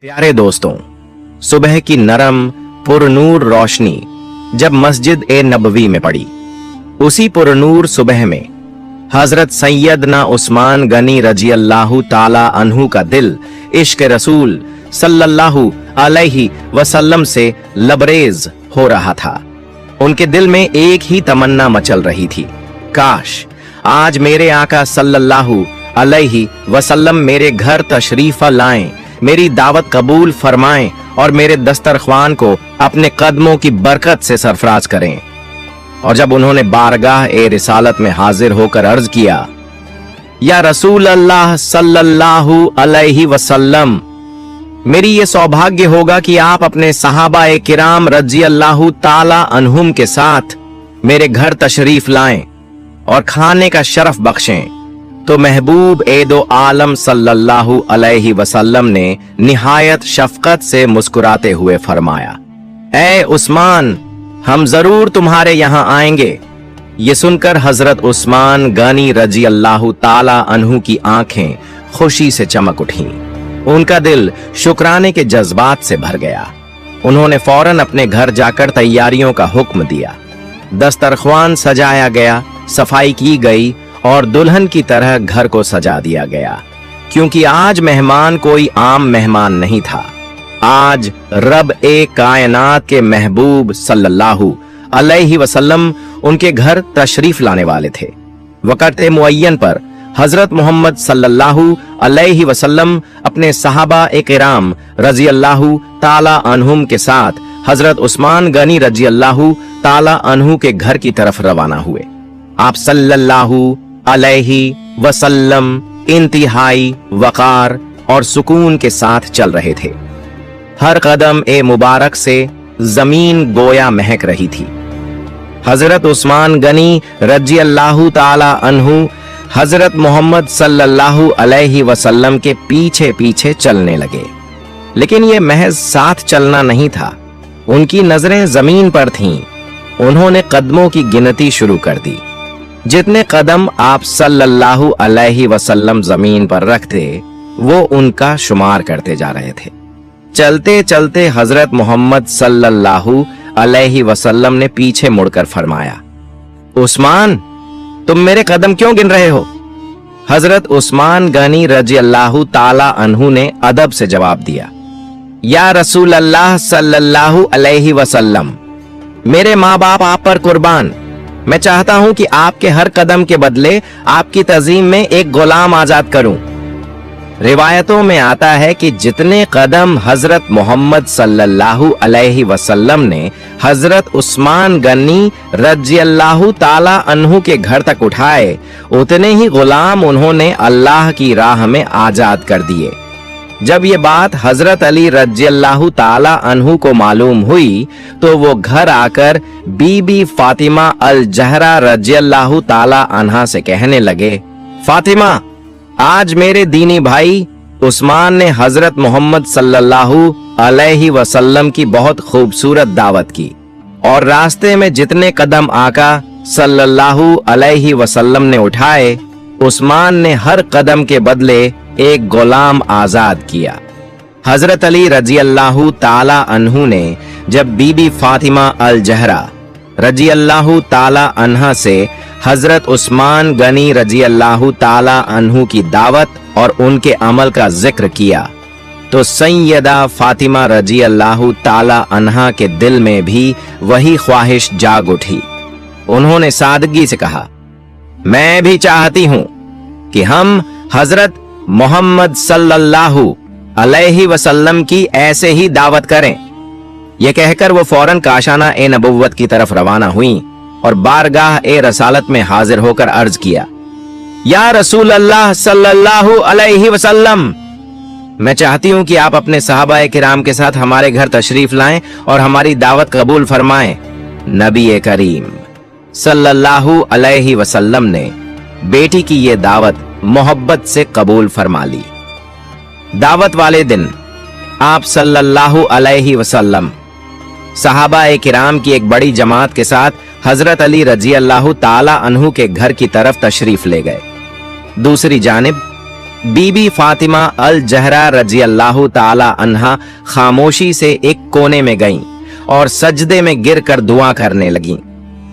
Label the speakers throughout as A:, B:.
A: प्यारे दोस्तों, सुबह की नरम पुरनूर रोशनी जब मस्जिद ए नबवी में पड़ी, उसी पुरनूर सुबह में हजरत सैयदना उस्मान गनी रजी अल्लाह ताला अन्हु का दिल इश्क रसूल सल्लल्लाहु अलैहि वसल्लम से लबरेज हो रहा था। उनके दिल में एक ही तमन्ना मचल रही थी, काश आज मेरे आका सल्लल्लाहु अलैहि वसल्लम मेरे घर तशरीफ लाएं, मेरी दावत कबूल फरमाएं और मेरे दस्तरख्वान को अपने कदमों की बरकत से सरफराज करें। और जब उन्होंने बारगाह ए रिसालत में हाजिर होकर अर्ज किया, या रसूल अल्लाह सल्लल्लाहु अलैहि वसल्लम, मेरी ये सौभाग्य होगा कि आप अपने सहाबा ए किराम रजी अल्लाह ताला अन्हुम के साथ मेरे घर तशरीफ लाएं और खाने का शरफ बख्शें। तो महबूब ए दो आलम सल्लल्लाहु अलैहि वसल्लम ने निहायत शफकत से मुस्कुराते हुए फरमाया, ए उस्मान, हम जरूर तुम्हारे यहाँ आएंगे। ये सुनकर हजरत उस्मान गनी रजी अल्लाह ताला अन्हु की आंखें खुशी से चमक उठीं। उनका दिल शुक्राने के जज्बात से भर गया। उन्होंने फौरन अपने घर जाकर तैयारियों का हुक्म दिया। दस्तरख्वान सजाया गया, सफाई की गई और दुल्हन की तरह घर को सजा दिया गया, क्योंकि आज मेहमान कोई आम मेहमान नहीं था। आज रब ए कायनात के महबूब सल्लल्लाहु अलैहि वसल्लम उनके घर तशरीफ लाने वाले थे। वक़्त मुअय्यन पर हजरत मोहम्मद सल्लल्लाहु अलैहि वसल्लम अपने सहाबा ए किराम रजी अल्लाहु ताला अन्हुम के साथ हजरत उस्मान गनी रजी अल्लाहु ताला अन्हु के घर की तरफ रवाना हुए। आप सल्लल्लाहु अलैहि वसल्लम इंतहाई वकार और सुकून के साथ चल रहे थे। हर कदम ए मुबारक से जमीन गोया महक रही थी। हजरत उस्मान गनी रजी अल्लाह ताला अन्हु हजरत मोहम्मद सल्लल्लाहु अलैहि वसल्लम के पीछे पीछे चलने लगे, लेकिन यह महज साथ चलना नहीं था। उनकी नजरें जमीन पर थीं। उन्होंने कदमों की गिनती शुरू कर दी। जितने कदम आप सल्लल्लाहु अलैहि वसल्लम जमीन पर रखते, वो उनका शुमार करते जा रहे थे। चलते चलते हजरत मोहम्मद सल्लल्लाहु अलैहि वसल्लम ने पीछे मुड़कर फरमाया, उस्मान, तुम मेरे कदम क्यों गिन रहे हो? हजरत उस्मान गनी रजी अल्लाह ताला अन्हु ने अदब से जवाब दिया, या रसूल अल्लाह सल्लल्लाहु अलैहि वसल्लम, मेरे माँ बाप आप पर कुर्बान। मैं चाहता हूं कि आपके हर कदम के बदले आपकी तज़ीम में एक गुलाम आजाद करूं। रिवायतों में आता है कि जितने कदम हजरत मोहम्मद सल्लल्लाहु अलैहि वसल्लम ने हजरत उस्मान गनी रजी अल्लाह ताला अन्हु के घर तक उठाए, उतने ही गुलाम उन्होंने अल्लाह की राह में आजाद कर दिए। जब ये बात हजरत अली रजी अल्लाह ताला अन्हु को मालूम हुई, तो वो घर आकर बीबी फातिमा अल जहरा रजी अल्लाह ताला अन्हा से कहने लगे, फातिमा, आज मेरे दीनी भाई उस्मान ने हजरत मोहम्मद सल्लल्लाहु अलैहि वसल्लम की बहुत खूबसूरत दावत की, और रास्ते में जितने कदम आका सल्लल्लाहु अलैहि वसल्लम ने उठाए, उस्मान ने हर कदम के बदले एक गुलाम आजाद किया। हजरत अली रजी अल्लाह ताला अन्हु ने जब बीबी फातिमा अल जहरा रजी अल्लाह ताला अन्हा से हजरत उस्मान गनी रजी अल्लाह ताला अन्हु की दावत और उनके अमल का जिक्र किया, तो सैयदा फातिमा रजी अल्लाह ताला अन्हा के दिल में भी वही ख्वाहिश जाग उठी। उन्होंने सादगी से कहा, मैं भी चाहती हूं कि हम हजरत मोहम्मद सल्लल्लाहु अलैहि वसल्लम की ऐसे ही दावत करें। यह कहकर वो फौरन काशाना ए नबुव्वत की तरफ रवाना हुई और बारगाह ए रसालत में हाजिर होकर अर्ज किया, या रसूल अल्लाह सल्लल्लाहु अलैहि वसल्लम, मैं चाहती हूं कि आप अपने सहाबा ए किराम के साथ हमारे घर तशरीफ लाएं और हमारी दावत कबूल फरमाएं। नबी ए करीम सल्लल्लाहु अलैहि वसल्लम ने बेटी की ये दावत मोहब्बत से कबूल फरमा ली। दावत वाले दिन आप सल्लल्लाहु अलैहि वसल्लम सहाबा ए किराम की एक बड़ी जमात के साथ हजरत अली रजी अल्लाह ताला अन्हु के घर की तरफ तशरीफ ले गए। दूसरी जानिब बीबी फातिमा अल जहरा रजी अल्लाह ताला अन्हा खामोशी से एक कोने में गईं और सजदे में गिरकर दुआ करने लगीं।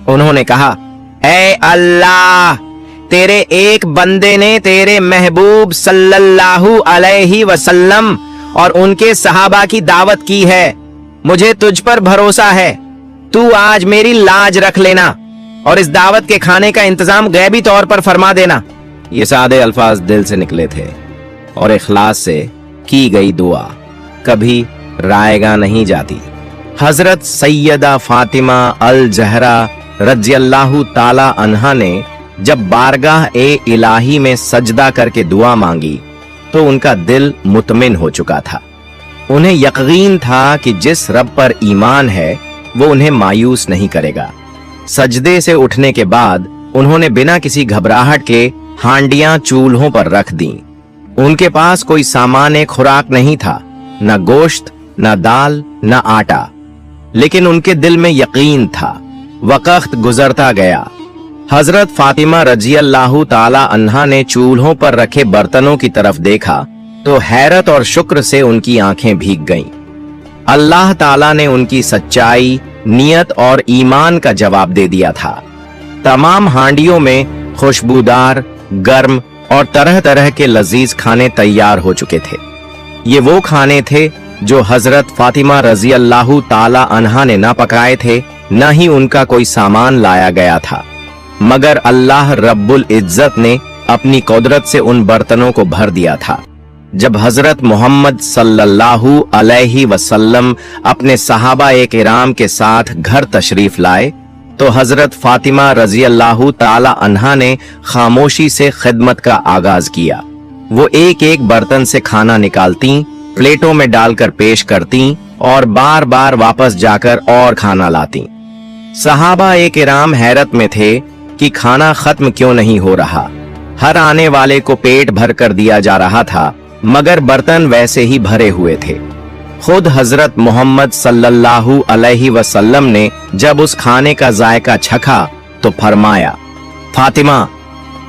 A: उन्होंने कहा, ऐ अल्लाह, तेरे एक बंदे ने तेरे महबूब सल्लल्लाहु अलैहि वसल्लम और उनके सहाबा की दावत की है। मुझे तुझ पर भरोसा है, तू आज मेरी लाज रख लेना और इस दावत के खाने का इंतजाम गैबी तौर पर फरमा देना। ये सादे अल्फाज दिल से निकले थे और इखलास से की गई दुआ कभी रायगा नहीं जाती। हजरत सैयदा फातिमा अल जहरा रज़ियल्लाहु ताला अन्हा ने जब बारगाह ए इलाही में सजदा करके दुआ मांगी तो उनका दिल मुतमिन हो चुका था। उन्हें यकीन था कि जिस रब पर ईमान है वो उन्हें मायूस नहीं करेगा। सजदे से उठने के बाद उन्होंने बिना किसी घबराहट के हांडियां चूल्हों पर रख दी। उनके पास कोई सामान खुराक नहीं था, न गोश्त, न दाल, न आटा, लेकिन उनके दिल में यकीन था। वक्त गुजरता गया। हजरत फातिमा रज़ियल्लाहु ताला अन्हा ने चूल्हों पर रखे बर्तनों की तरफ देखा तो हैरत और शुक्र से उनकी आंखें भीग गईं। अल्लाह ताला ने उनकी सच्चाई, नियत और ईमान का जवाब दे दिया था। तमाम हांडियों में खुशबूदार, गर्म और तरह तरह के लजीज खाने तैयार हो चुके थे। ये वो खाने थे जो हजरत फातिमा रज़ियल्लाहु ताला अन्हा ने न पकाए थे, न ही उनका कोई सामान लाया गया था, मगर अल्लाह रब्बुल इज्जत ने अपनी कुदरत से उन बर्तनों को भर दिया था। जब हजरत मोहम्मद सल्लल्लाहु अलैहि वसल्लम अपने सहाबा ए किराम के साथ घर तशरीफ लाए तो हजरत फातिमा रज़ियल्लाहु ताला अन्हा ने खामोशी से खिदमत का आगाज किया। वो एक एक बर्तन से खाना निकालती, प्लेटों में डालकर पेश करती और बार बार वापस जाकर और खाना लाती। सहाबा ए किराम हैरत में थे कि खाना खत्म क्यों नहीं हो रहा। हर आने वाले को पेट भर कर दिया जा रहा था, मगर बर्तन वैसे ही भरे हुए थे। खुद हजरत मोहम्मद सल्लल्लाहु अलैहि वसल्लम ने जब उस खाने का जायका चखा तो फरमाया, फातिमा,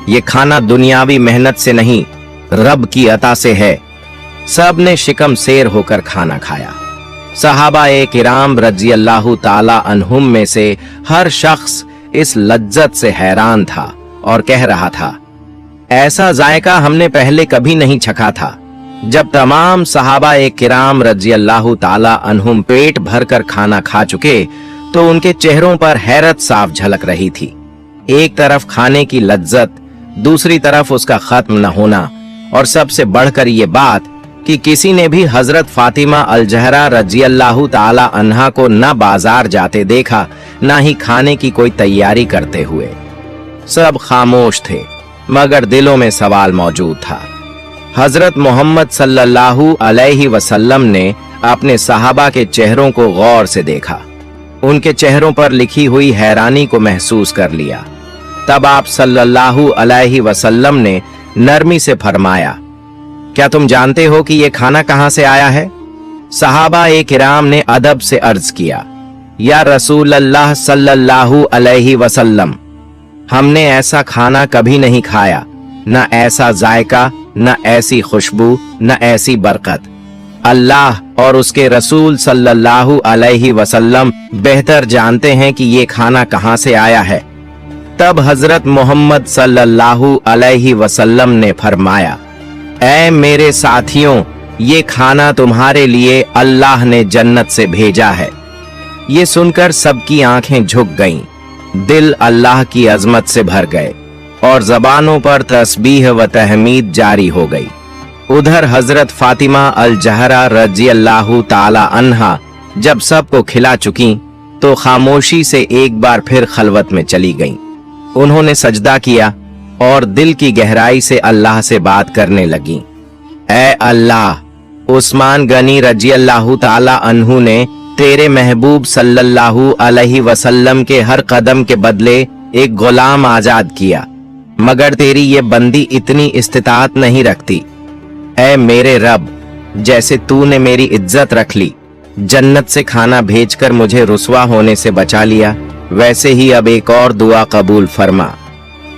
A: ये खाना दुनियावी मेहनत से नहीं, रब की अता से है। सब ने शिकम शेर होकर खाना खाया। सहाबा ए किराम रज़ियल्लाहु ताला अन्हुम में से हर शख्स इस लज्जत से हैरान था और कह रहा था, ऐसा जायका हमने पहले कभी नहीं चखा था। जब तमाम सहाबा ए किराम रज़ियल्लाहु ताला अन्हुम पेट भरकर खाना खा चुके तो उनके चेहरों पर हैरत साफ झलक रही थी। एक तरफ खाने की लज्जत, दूसरी तरफ उसका खत्म न होना, और सबसे बढ़कर ये बात कि किसी ने भी हजरत फातिमा अल जहरा रज़ियल्लाहु ताला अन्हा को न बाजार जाते देखा, न ही खाने की कोई तैयारी करते हुए। सब खामोश थे, मगर दिलों में सवाल मौजूद था। हजरत मोहम्मद सल्लल्लाहु अलैहि वसल्लम ने अपने सहाबा के चेहरों को गौर से देखा। उनके चेहरों पर लिखी हुई हैरानी को महसूस कर लिया। तब आप सल्लल्लाहु अलैहि वसल्लम ने नरमी से फरमाया, क्या तुम जानते हो कि ये खाना कहां से आया है? सहाबा ए किराम ने अदब से अर्ज किया, या रसूल अल्लाह सल्लल्लाहु अलैहि वसल्लम, हमने ऐसा खाना कभी नहीं खाया, न ऐसा जायका, न ऐसी खुशबू, न ऐसी बरकत। अल्लाह और उसके रसूल सल्लल्लाहु अलैहि वसल्लम बेहतर जानते हैं कि ये खाना कहां से आया है। तब हजरत मोहम्मद सल्लल्लाहु अलैहि वसल्लम ने फरमाया, ऐ मेरे साथियों, ये खाना तुम्हारे लिए अल्लाह ने जन्नत से भेजा है। ये सुनकर सबकी आंखें झुक गईं, दिल अल्लाह की अजमत से भर गए और जबानों पर तस्बीह व तहमीद जारी हो गई। उधर हजरत फातिमा अल जहरा रज़ियल्लाहु ताला अन्हा जब सबको खिला चुकी तो खामोशी से एक बार फिर खलवत में चली गईं। उन्होंने सजदा किया और दिल की गहराई से अल्लाह से बात करने लगी। ऐ अल्लाह, उस्मान गनी रज़ियल्लाहु ताला अन्हु ने तेरे महबूब सल्लल्लाहु अलैहि वसल्लम के हर कदम के बदले एक गुलाम आजाद किया, मगर तेरी ये बंदी इतनी इस्तिताअत नहीं रखती। ऐ मेरे रब, जैसे तूने मेरी इज्जत रख ली, जन्नत से खाना भेजकर मुझे रुसवा होने से बचा लिया, वैसे ही अब एक और दुआ कबूल फरमा।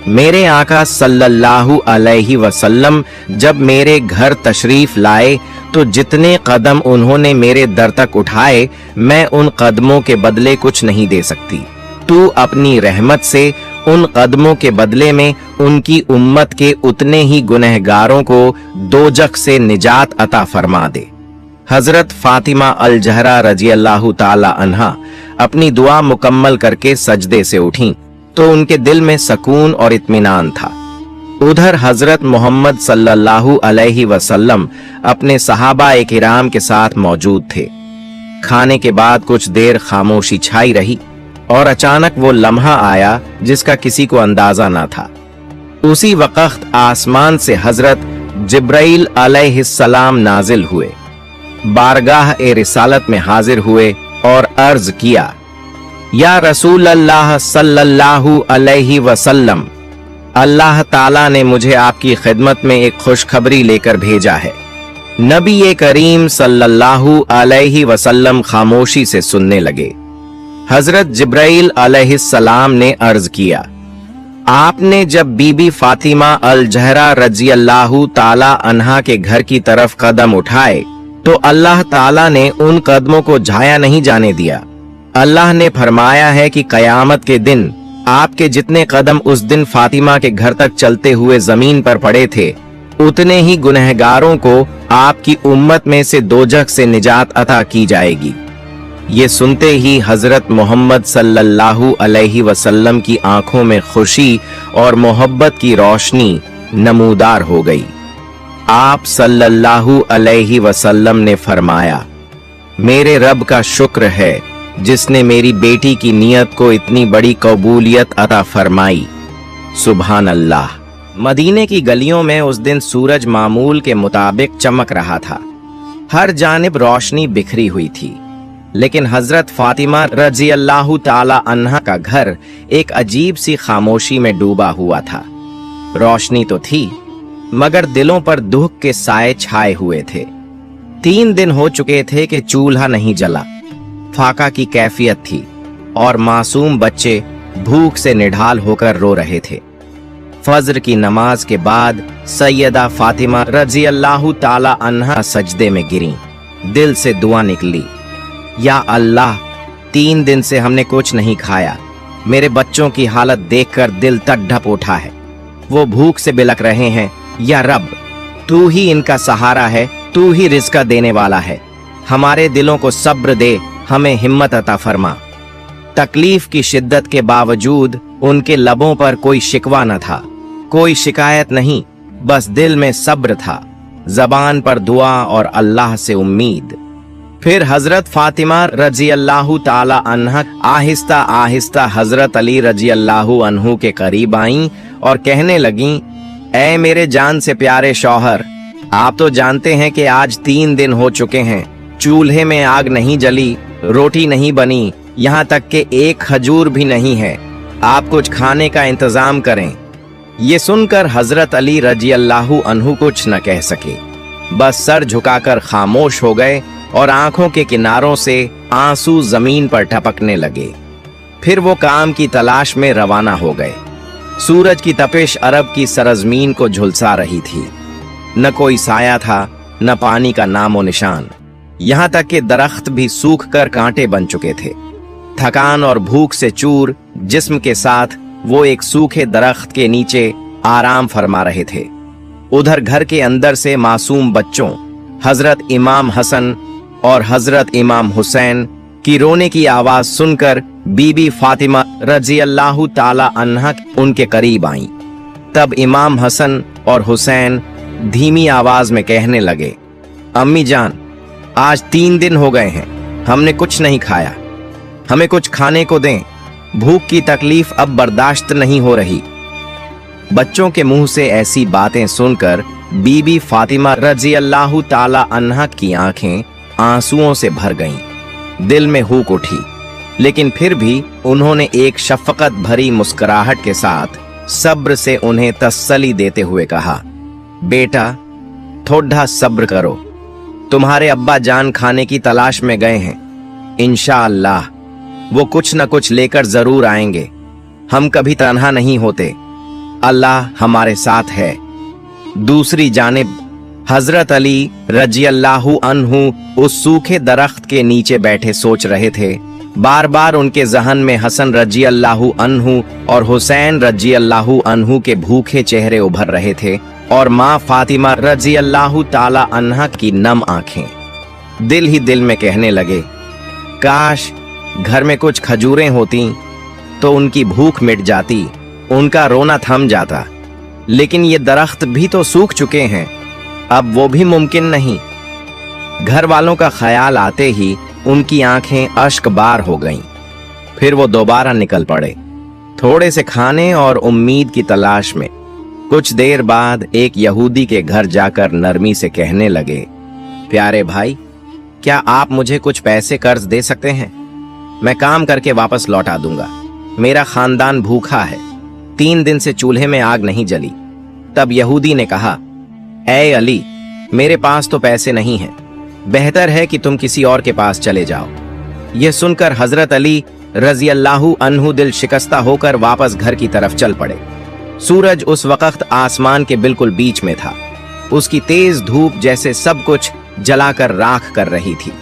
A: मेरे आका सल्लल्लाहु अलैहि वसल्लम जब मेरे घर तशरीफ लाए तो जितने कदम उन्होंने मेरे दर तक उठाए, मैं उन कदमों के बदले कुछ नहीं दे सकती। तू अपनी रहमत से उन कदमों के बदले में उनकी उम्मत के उतने ही गुनहगारों को दोजख से निजात अता फरमा दे। हजरत फातिमा अल जहरा रजी अल्लाह ताला अन्हा अपनी दुआ मुकम्मल करके सजदे से उठीं तो उनके दिल में सकून और इत्मीनान था। उधर हजरत मोहम्मद सल्लल्लाहु अलैहि वसल्लम अपने सहाबा ए किराम के साथ मौजूद थे। खाने के बाद कुछ देर खामोशी छाई रही और अचानक वो लम्हा आया जिसका किसी को अंदाजा ना था। उसी वक्त आसमान से हजरत जिब्राइल अलैहिस्सलाम नाजिल हुए, बारगाह ए रिसालत में हाजिर हुए और अर्ज किया, या रसूल अल्लाह सल्लल्लाहु अलैहि वसल्लम, अल्लाह ताला ने मुझे आपकी खिदमत में एक खुशखबरी लेकर भेजा है। नबी करीम सल्लल्लाहु अलैहि वसल्लम खामोशी से सुनने लगे। हजरत जिब्राइल अलैहिस्सलाम ने अर्ज किया, आपने जब बीबी फातिमा अल जहरा रजी अल्लाह ताला अन्हा के घर की तरफ कदम उठाए तो अल्लाह ताला ने उन कदमों को झाया नहीं जाने दिया। अल्लाह ने फरमाया है कि कयामत के दिन आपके जितने कदम उस दिन फातिमा के घर तक चलते हुए जमीन पर पड़े थे, उतने ही गुनहगारों को आपकी उम्मत में से दोजख से निजात अता की जाएगी। ये सुनते ही हजरत मोहम्मद सल्लल्लाहु अलैहि वसल्लम की आंखों में खुशी और मोहब्बत की रोशनी नमूदार हो गई। आप सल्लल्लाहु अलैहि वसल्लम ने फरमाया, मेरे रब का शुक्र है जिसने मेरी बेटी की नियत को इतनी बड़ी कबूलियत अता फरमाई। सुभान अल्लाह। मदीने की गलियों में उस दिन सूरज मामूल के मुताबिक चमक रहा था। हर जानिब रोशनी बिखरी हुई थी, लेकिन हजरत फातिमा रजी अल्लाह ताला अन्हा का घर एक अजीब सी खामोशी में डूबा हुआ था। रोशनी तो थी, मगर दिलों पर दुख के साए छाए हुए थे। 3 दिन हो चुके थे कि चूल्हा नहीं जला, फाका की कैफियत थी और मासूम बच्चे भूख से निढाल होकर रो रहे थे। फज्र की नमाज के बाद सैयदा फातिमा रजी अल्लाह ताला अन्हा सजदे में गिरीं। दिल से दुआ निकली, या अल्लाह, 3 दिन से हमने कुछ नहीं खाया। मेरे बच्चों की हालत देखकर दिल तड़प उठा है। वो भूख से बिलख रहे हैं। या रब, तू ही इनका सहारा है, तू ही रिज़्क़ देने वाला है। हमारे दिलों को सब्र दे, हमें हिम्मत अता फरमा। तकलीफ की शिद्दत के बावजूद उनके लबों पर कोई शिकवा न था, कोई शिकायत नहीं, बस दिल में सब्र था, जबान पर दुआ और अल्लाह से उम्मीद। फिर हजरत फातिमा रजी अल्लाह ताला अन्हा आहिस्ता आहिस्ता हजरत अली रजी अल्लाह अन्हु के करीब आईं और कहने लगीं, ऐ मेरे जान से प्यारे शौहर, आप तो जानते हैं कि आज 3 दिन हो चुके हैं, चूल्हे में आग नहीं जली, रोटी नहीं बनी, यहाँ तक कि एक खजूर भी नहीं है। आप कुछ खाने का इंतजाम करें। ये सुनकर हजरत अली रजी अल्लाह अन्हु कुछ न कह सके, बस सर झुकाकर खामोश हो गए और आंखों के किनारों से आंसू जमीन पर टपकने लगे। फिर वो काम की तलाश में रवाना हो गए। सूरज की तपिश अरब की सरजमीन को झुलसा रही थी। न कोई साया था, न पानी का नामो निशान। यहाँ तक कि दरख्त भी सूख कर कांटे बन चुके थे। थकान और भूख से चूर जिस्म के साथ वो एक सूखे दरख्त के नीचे आराम फरमा रहे थे। उधर घर के अंदर से मासूम बच्चों हजरत इमाम हसन और हजरत इमाम हुसैन की रोने की आवाज सुनकर बीबी फातिमा रजी अल्लाह ताला अन्हा उनके करीब आईं। तब इमाम हसन और हुसैन धीमी आवाज में कहने लगे, अम्मी जान, आज 3 दिन हो गए हैं, हमने कुछ नहीं खाया, हमें कुछ खाने को दें, भूख की तकलीफ अब बर्दाश्त नहीं हो रही। बच्चों के मुंह से ऐसी बातें सुनकर बीबी फातिमा रजी अल्लाह ताला अन्हा की आंखें आंसुओं से भर गईं। दिल में हुक उठी, लेकिन फिर भी उन्होंने एक शफकत भरी मुस्कुराहट के साथ सब्र से उन्हें तसल्ली देते हुए कहा, बेटा, थोड़ा सब्र करो, तुम्हारे अब्बा जान खाने की तलाश में गए हैं। इंशाअल्लाह वो कुछ न कुछ लेकर जरूर आएंगे। हम कभी तन्हा नहीं होते। अल्लाह हमारे साथ है। दूसरी जानिब हजरत अली रजियल्लाहु अन्हु उस सूखे दरख्त के नीचे बैठे सोच रहे थे। बार बार उनके जहन में हसन रजियल्लाहु अन्हु और हुसैन रजियल्लाहु अन्हु के भूखे चेहरे उभर रहे थे और माँ फातिमा रजियल्लाहु ताला अन्हा की नम आंखें। दिल ही दिल में कहने लगे, काश घर में कुछ खजूरें होती तो उनकी भूख मिट जाती, उनका रोना थम जाता। लेकिन ये दरख्त भी तो सूख चुके हैं, अब वो भी मुमकिन नहीं। घर वालों का ख्याल आते ही उनकी आंखें अश्कबार हो गईं। फिर वो दोबारा निकल पड़े, थोड़े से खाने और उम्मीद की तलाश में। कुछ देर बाद एक यहूदी के घर जाकर नरमी से कहने लगे, प्यारे भाई, क्या आप मुझे कुछ पैसे कर्ज दे सकते हैं? मैं काम करके वापस लौटा दूंगा। मेरा खानदान भूखा है, 3 दिन से चूल्हे में आग नहीं जली। तब यहूदी ने कहा, ऐ अली, मेरे पास तो पैसे नहीं हैं, बेहतर है कि तुम किसी और के पास चले जाओ। यह सुनकर हजरत अली रजियल्लाहु अन्हु दिल शिकस्ता होकर वापस घर की तरफ चल पड़े। सूरज उस वक्त आसमान के बिल्कुल बीच में था। उसकी तेज धूप जैसे सब कुछ जलाकर राख कर रही थी।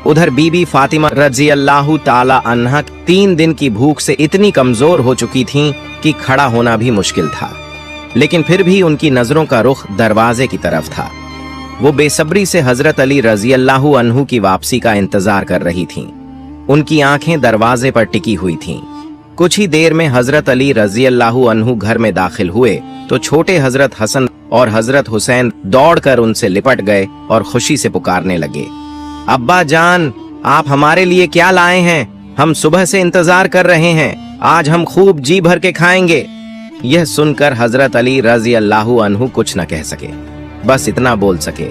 A: उधर बीबी फातिमा रजियल्लाहु ताला अन्हा 3 दिन की भूख से इतनी कमजोर हो चुकी थीं कि खड़ा होना भी मुश्किल था। लेकिन फिर भी उनकी नजरों का रुख दरवाजे की तरफ था। वो बेसब्री से हजरत अली रजियल्लाहु अन्हु की वापसी का इंतजार कर रही थीं। उनकी आंखें दरवाजे पर टिकी हुई थीं। कुछ ही देर में हजरत अली रजियल्लाहु अन्हु घर में दाखिल हुए तो छोटे हजरत हसन और हजरत हुसैन दौड़कर उनसे लिपट गए और खुशी से पुकारने लगे, अब्बा जान, आप हमारे लिए क्या लाए हैं? हम सुबह से इंतजार कर रहे हैं, आज हम खूब जी भर के खाएंगे। यह सुनकर हजरत अली रजियल्लाहु अन्हु कुछ न कह सके, बस इतना बोल सके,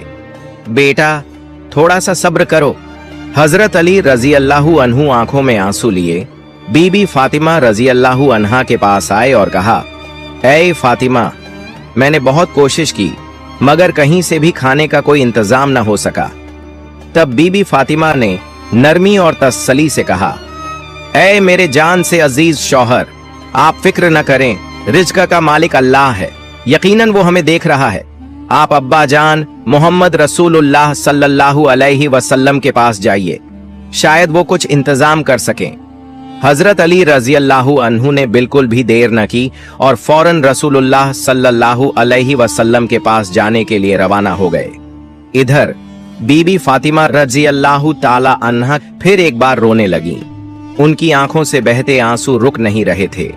A: बेटा थोड़ा सा सब्र करो। हजरत अली रजियल्लाहु अन्हु आंखों में आंसू लिए बीबी फातिमा रजियल्लाहु अन्हा के पास आए और कहा, ऐ फातिमा, मैंने बहुत कोशिश की मगर कहीं से भी खाने का कोई इंतजाम न हो सका। तब बीबी फातिमा ने नरमी और तसल्ली से कहा, ऐ मेरे जान से अजीज शौहर, आप फिक्र न करें, रिज़्क़ का मालिक अल्लाह है, यकीनन वो हमें देख रहा है। आप अब्बा जान मोहम्मद रसूलुल्लाह सल्लल्लाहु अलैहि वसल्लम के पास जाइए, शायद वो कुछ इंतजाम कर सकें। हजरत अली रजियल्लाहु अन्हु ने बिल्कुल भी देर न की और फौरन रसूलुल्लाह सल्लल्लाहु अलैहि वसल्लम के पास जाने के लिए रवाना हो गए। इधर बीबी फातिमा रजियल्लाहु ताला अन्हा फिर एक बार रोने लगी। उनकी आंखों से बहते आंसू रुक नहीं रहे थे।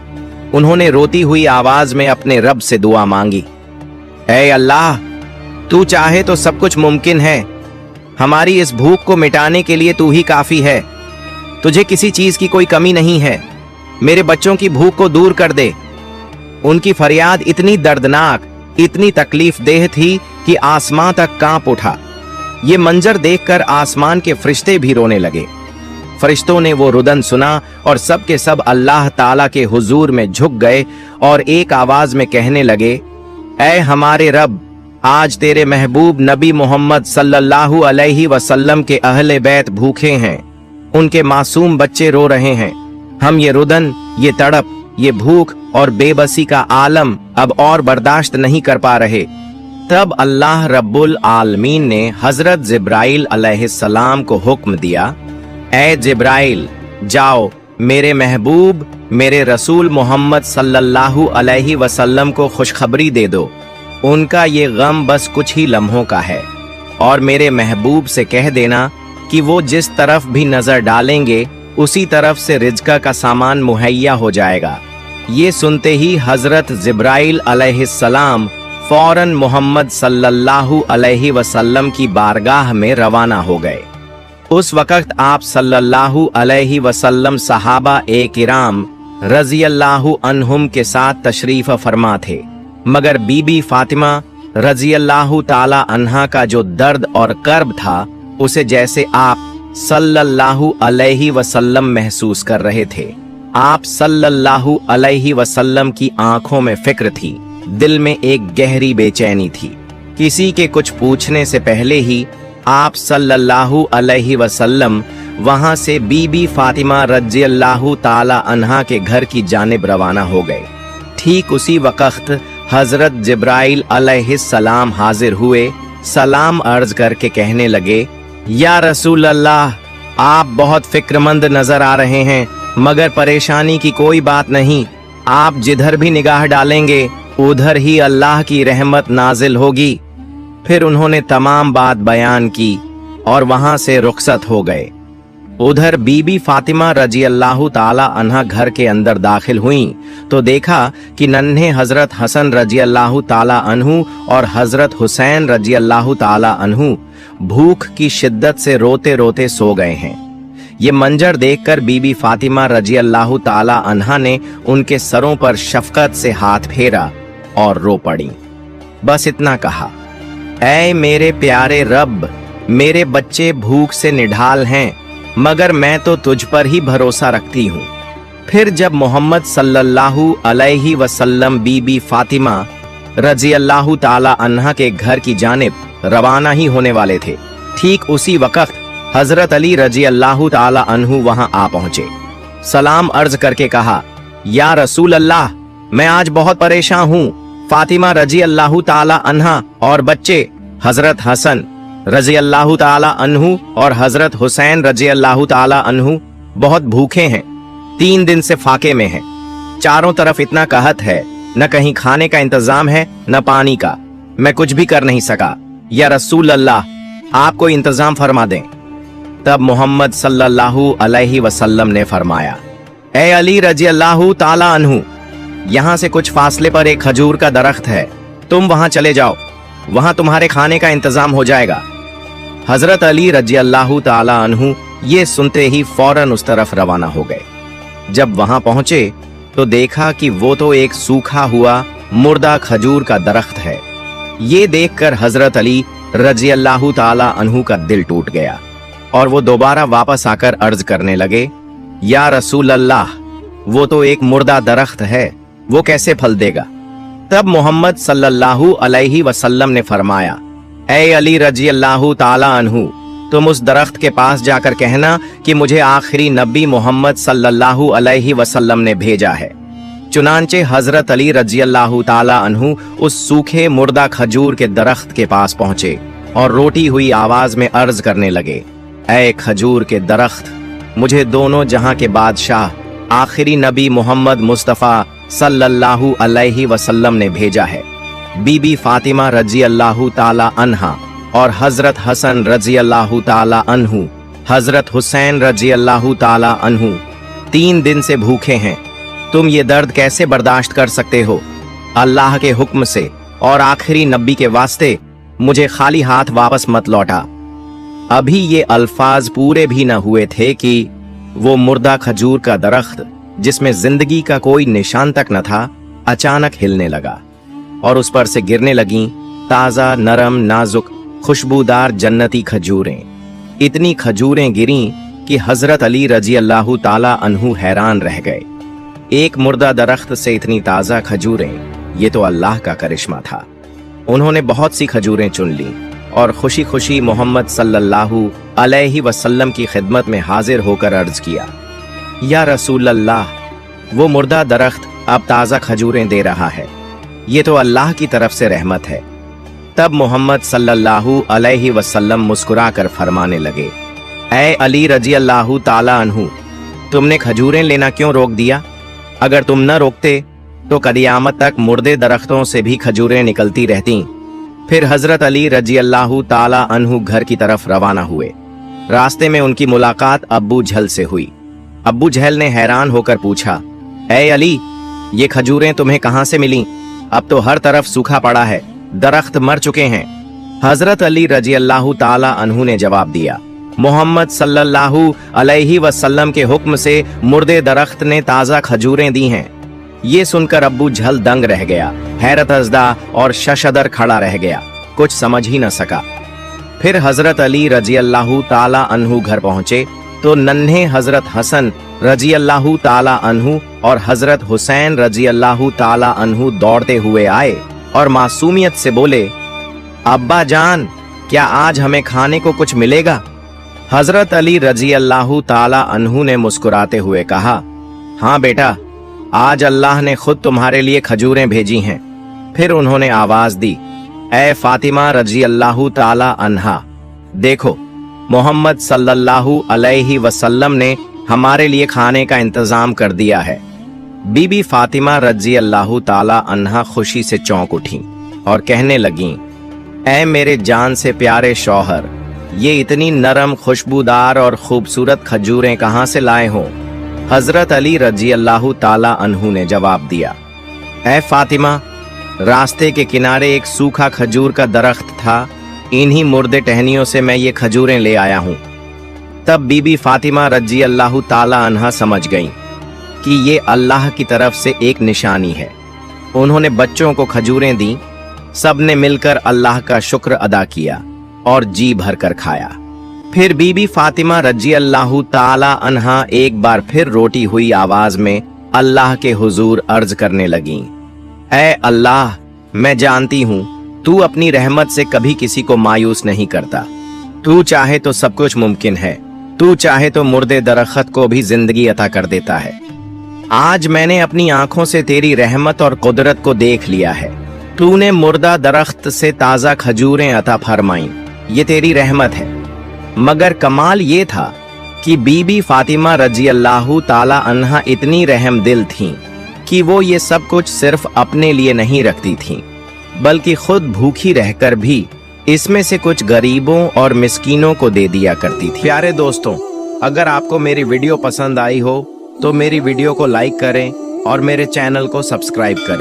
A: उन्होंने रोती हुई आवाज में अपने रब से दुआ मांगी, ऐ अल्लाह, तू चाहे तो सब कुछ मुमकिन है। हमारी इस भूख को मिटाने के लिए तू ही काफी है। तुझे किसी चीज की कोई कमी नहीं है। मेरे बच्चों की भूख को दूर कर दे। उनकी फरियाद इतनी दर्दनाक, इतनी तकलीफ देह थी कि आसमां तक कांप उठा। ये मंजर देखकर आसमान के फरिश्ते भी रोने लगे। फरिश्तों ने वो रुदन सुना और सब के सब अल्लाह ताला के हुजूर में झुक गए और एक आवाज में कहने लगे, ऐ हमारे रब, आज तेरे महबूब नबी मोहम्मद सल्लल्लाहु अलैहि वसल्लम के अहले बैत भूखे हैं, उनके मासूम बच्चे रो रहे हैं। हम ये रुदन, ये तड़प, ये भूख और बेबसी का आलम अब और बर्दाश्त नहीं कर पा रहे। तब अल्लाह रब्बुल आलमीन ने हजरत जिब्राइल अलैहिस्सलाम को हुक्म दिया, ऐ जिब्राइल, जाओ मेरे महबूब, मेरे रसूल मोहम्मद सल्लल्लाहु अलैहि वसल्लम को खुशखबरी दे दो। उनका ये गम बस कुछ ही लम्हों का है और मेरे महबूब से कह देना कि वो जिस तरफ भी नजर डालेंगे उसी तरफ से रिज़्क़ का सामान मुहैया हो जाएगा। ये सुनते ही हजरत जिब्राइल अलैहिस्सलाम फौरन मोहम्मद सल्लल्लाहु अलैहि वसल्लम की बारगाह में रवाना हो गए। उस वक्त आप सल्लल्लाहु अलैहि वसल्लम सहाबा ए किराम रजियल्लाहु अन्हुम के साथ तशरीफ फरमा थे, मगर बीबी फातिमा रजियल्लाहु ताला अन्हा का जो दर्द और कर्ब था उसे जैसे आप सल्लल्लाहु अलैहि वसल्लम महसूस कर रहे थे। आप सल्लल्लाहु अलैहि वसल्लम की आंखों में फिक्र थी, दिल में एक गहरी बेचैनी थी। किसी के कुछ पूछने से पहले ही आप सल्लल्लाहु अलैहि वसल्लम वहां से बीबी फातिमा रज़ियल्लाहु ताला अन्हा के घर की जानिब रवाना हो गए। ठीक उसी वक्त हजरत जिब्राइल अलैहिस्सलाम हाजिर हुए, सलाम अर्ज करके कहने लगे, या रसूल अल्लाह, आप बहुत फिक्रमंद नजर आ रहे हैं, मगर परेशानी की कोई बात नहीं। आप जिधर भी निगाह डालेंगे उधर ही अल्लाह की रहमत नाजिल होगी। फिर उन्होंने तमाम बात बयान की और वहां से रुखसत हो गए। उधर बीबी फातिमा रजी अल्लाह ताला अन्हा घर के अंदर दाखिल हुईं तो देखा कि नन्हे हजरत हसन रजी अल्लाह ताला अन्हु और हजरत हुसैन रजी अल्लाह ताला अन्हु भूख की शिद्दत से रोते रोते सो गए हैं। ये मंजर देखकर बीबी फातिमा रजी अल्लाह ताला अन्हा ने उनके सरों पर शफकत से हाथ फेरा और रो पड़ी। बस इतना कहा, ऐ मेरे प्यारे रब, मेरे बच्चे भूख से निढाल हैं, मगर मैं तो तुझ पर ही भरोसा रखती हूँ। फिर जब मोहम्मद सल्लल्लाहु अलैहि वसल्लम बीबी फातिमा रजी अल्लाह ताला अन्हा के घर की जानिब रवाना ही होने वाले थे, ठीक उसी वक्त हजरत अली रजी अल्लाह ताला अन्हु वहां आ पहुंचे। सलाम अर्ज करके कहा, या रसूल अल्लाह, मैं आज बहुत परेशान हूँ। फातिमा रजी अल्लाह ताला अन्हा और बच्चे हजरत हसन रजी अल्लाह ताला अन्हु और हजरत हुसैन रजी अल्लाह ताला अन्हु बहुत भूखे हैं, 3 दिन से फाके में हैं। चारों तरफ इतना कहत है, न कहीं खाने का इंतजाम है न पानी का। मैं कुछ भी कर नहीं सका। या रसूल अल्लाह, आप कोई इंतजाम फरमा दें। तब मोहम्मद सल्लल्लाहु अलैहि वसल्लम ने फरमाया, ए अली रजी अल्लाह ताला अन्हु, यहाँ से कुछ फासले पर एक खजूर का दरख्त है, तुम वहां चले जाओ, वहां तुम्हारे खाने का इंतजाम हो जाएगा। हजरत अली रजी अल्लाह ताला अन्हु ये सुनते ही फौरन उस तरफ रवाना हो गए। जब वहां पहुंचे तो देखा कि वो तो एक सूखा हुआ मुर्दा खजूर का दरख्त है। ये देखकर हजरत अली रजी अल्लाह ताला अन्हु का दिल टूट गया और वो दोबारा वापस आकर अर्ज करने लगे, या रसूल अल्लाह, वो तो एक मुर्दा दरख्त है, वो कैसे फल देगा। तब मोहम्मद सल्लल्लाहु अलैहि वसल्लम ने फरमाया, ऐ अली रजी अल्लाह ताला अन्हु, तुम उस दरख्त के पास जाकर कहना कि मुझे आखिरी नबी मोहम्मद सल्लल्लाहु अलैहि वसल्लम ने भेजा है। चुनांचे हजरत अली रजी अल्लाह ताला अन्हु उस सूखे मुर्दा खजूर के दरख्त के पास पहुंचे और रोटी हुई आवाज में अर्ज करने लगे, ऐ खजूर के दरख्त, मुझे दोनों जहां के बादशाह आखिरी नबी मोहम्मद मुस्तफा सल्लल्लाहु अलैहि वसल्लम ने भेजा है। बीबी फातिमा रजी अल्लाह ताला अन्हा और हजरत हसन रजी अल्लाह ताला अन्हु, हजरत हुसैन रजी अल्लाह ताला अन्हु 3 दिन से भूखे हैं। तुम ये दर्द कैसे बर्दाश्त कर सकते हो। अल्लाह के हुक्म से और आखिरी नबी के वास्ते मुझे खाली हाथ वापस मत लौटा। अभी ये अल्फाज पूरे भी न हुए थे कि वो मुर्दा खजूर का दरख्त, जिसमें जिंदगी का कोई निशान तक न था, अचानक हिलने लगा और उस पर से गिरने लगीं ताजा नरम नाजुक खुशबूदार जन्नती खजूरें। इतनी खजूरें गिरीं कि हजरत अली रजी अल्लाह ताला अन्हु हैरान रह गए। एक मुर्दा दरख्त से इतनी ताजा खजूरें, ये तो अल्लाह का करिश्मा था। उन्होंने बहुत सी खजूरें चुन ली और खुशी खुशी मोहम्मद सल्लल्लाहु अलैहि वसल्लम की खिदमत में हाजिर होकर अर्ज किया, या रसूल अल्लाह, वो मुर्दा दरख्त अब ताजा खजूरें दे रहा है, ये तो अल्लाह की तरफ से रहमत है। तब मोहम्मद सल्लल्लाहु अलैहि वसल्लम मुस्कुराकर फरमाने लगे, ऐ अली रजी अल्लाह ताला अन्हु, तुमने खजूरें लेना क्यों रोक दिया। अगर तुम न रोकते तो कदियामत तक मुर्दे दरख्तों से भी खजूरें निकलती रहती। फिर हजरत अली रजी अल्लाह ताला अन्हु घर की तरफ रवाना हुए। रास्ते में उनकी मुलाकात अब्बू झल से हुई। अब्बू झल ने हैरान होकर पूछा, ऐ अली, ये खजूरें तुम्हें कहां से मिली। अब तो हर तरफ सूखा पड़ा है, दरख्त मर चुके हैं। हजरत अली रजी अल्लाह ताला अन्हु ने जवाब दिया, मोहम्मद सल्लल्लाहु अलैहि वसल्लम के हुक्म से मुर्दे दरख्त ने ताजा खजूरें दी हैं। ये सुनकर अब्बू झल दंग रह गया, हैरत अज़दा और शशदर खड़ा रह गया, कुछ समझ ही न सका। फिर हजरत अली रजी अल्लाह ताला अन्हु घर पहुंचे तो नन्हे हजरत हसन रजी अल्लाह ताला अन्हु और हजरत हुसैन रजी अल्लाह ताला अन्हु दौड़ते हुए आए और मासूमियत से बोले, अब्बा जान, क्या आज हमें खाने को कुछ मिलेगा। हजरत अली रजी अल्लाह ताला अन्हु ने मुस्कुराते हुए कहा, हाँ बेटा, आज अल्लाह ने खुद तुम्हारे लिए खजूरें भेजी हैं। फिर उन्होंने आवाज दी, ए फातिमा रजी अल्लाह ताला अन्हा, देखो मोहम्मद सल्लल्लाहु अलैहि वसल्लम ने हमारे लिए खाने का इंतजाम कर दिया है। बीबी फातिमा रजी अल्लाह ताला अन्हा खुशी से चौंक उठी और कहने लगीं, ऐ मेरे जान से प्यारे शौहर, ये इतनी नरम, खुशबूदार और खूबसूरत खजूरें कहाँ से लाए हो? हजरत अली रजी अल्लाह ताला अन्हु ने जवाब दिया, ऐ फातिमा, रास्ते के किनारे एक सूखा खजूर का दरख्त था, इन्हीं मुर्दे टहनियों से मैं ये खजूरें ले आया हूँ। तब बीबी फातिमा रजी अल्लाह ताला अन्हा समझ गईं कि ये अल्लाह की तरफ से एक निशानी है। उन्होंने बच्चों को खजूरें दी, सबने मिलकर अल्लाह का शुक्र अदा किया और जी भर कर खाया। फिर बीबी फातिमा रजी अल्लाह ताला अन्हा एक बार फिर रोटी हुई आवाज में अल्लाह के हुजूर अर्ज करने लगीं, ऐ अल्लाह, मैं जानती हूँ तू अपनी रहमत से कभी किसी को मायूस नहीं करता। तू चाहे तो सब कुछ मुमकिन है, तू चाहे तो मुर्दे दरख्त को भी जिंदगी अता कर देता है। आज मैंने अपनी आंखों से तेरी रहमत और कुदरत को देख लिया है। तूने मुर्दा दरख्त से ताजा खजूरें अता फरमाई, ये तेरी रहमत है। मगर कमाल ये था कि बीबी फातिमा रजी अल्लाह ताला अन्हा इतनी रहम दिल थीं कि वो ये सब कुछ सिर्फ अपने लिए नहीं रखती थीं, बल्कि खुद भूखी रहकर भी इसमें से कुछ गरीबों और मिस्कीनों को दे दिया करती थी। प्यारे दोस्तों, अगर आपको मेरी वीडियो पसंद आई हो तो मेरी वीडियो को लाइक करें और मेरे चैनल को सब्सक्राइब करें।